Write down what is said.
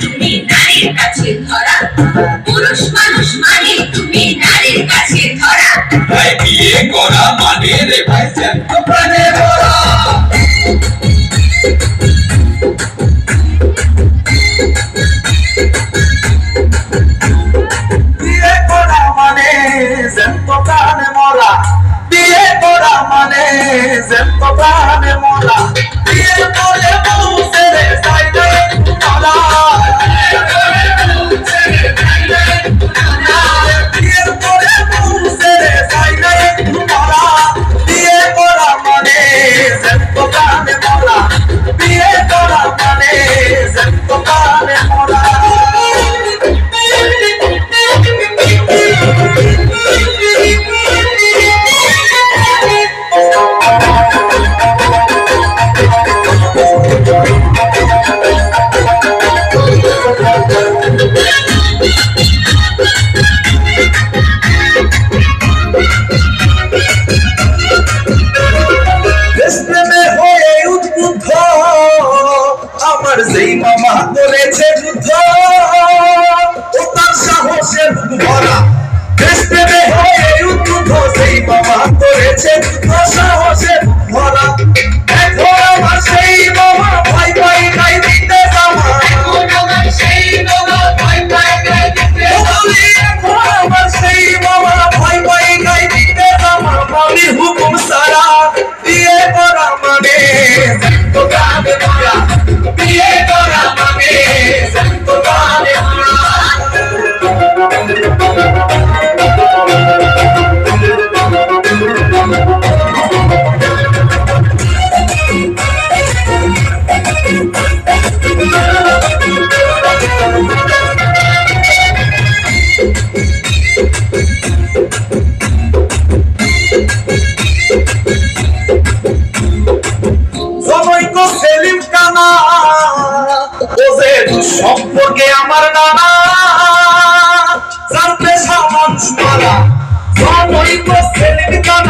তুমি নারীর কাছে ধরা, পুরুষ মানুষ মানে তুমি নারীর কাছে ধরা। ভাই বিয়ে করা মানে রে ভাই জ্যান্ত প্রাণে ভরা। বিয়ে করা মানে জ্যান্ত প্রাণে মরা, বিয়ে করা মানে জ্যান্ত প্রাণে মরা। বিয়ে করে বউ ছেড়ে যাইবে মরা, বিয়ে করে বউ ছেড়ে যাইবে মরা। বিয়ে করা মানে জ্যান্ত প্রাণে মরা, বিয়ে করা মানে জ্যান্ত প্রাণে মরা। আমার যেই মামা করেছে যুদ্ধ, ও তার সাহসের ভরা। দেশপ্রেমে হয়ে যুদ্ধ, যেই মামা করেছে যুদ্ধ, সাহসের ভরা। এখন আমার সেই মামা ভয় পাই নাই দিতে জামা, এখন আমার সেই মামা ভয় পাই নাই দিতে জামা, এখন আমার সেই মামা ভয় পাই নাই দিতে জামা। আমি হুকুম সারা বিয়ে করা মানে জ্যান্ত প্রাণে মরা, বিয়ে করা মানে জ্যান্ত প্রাণে মরা। জনৈক সেলিম কানা, ও যে সম্পর্কে আমার নানা,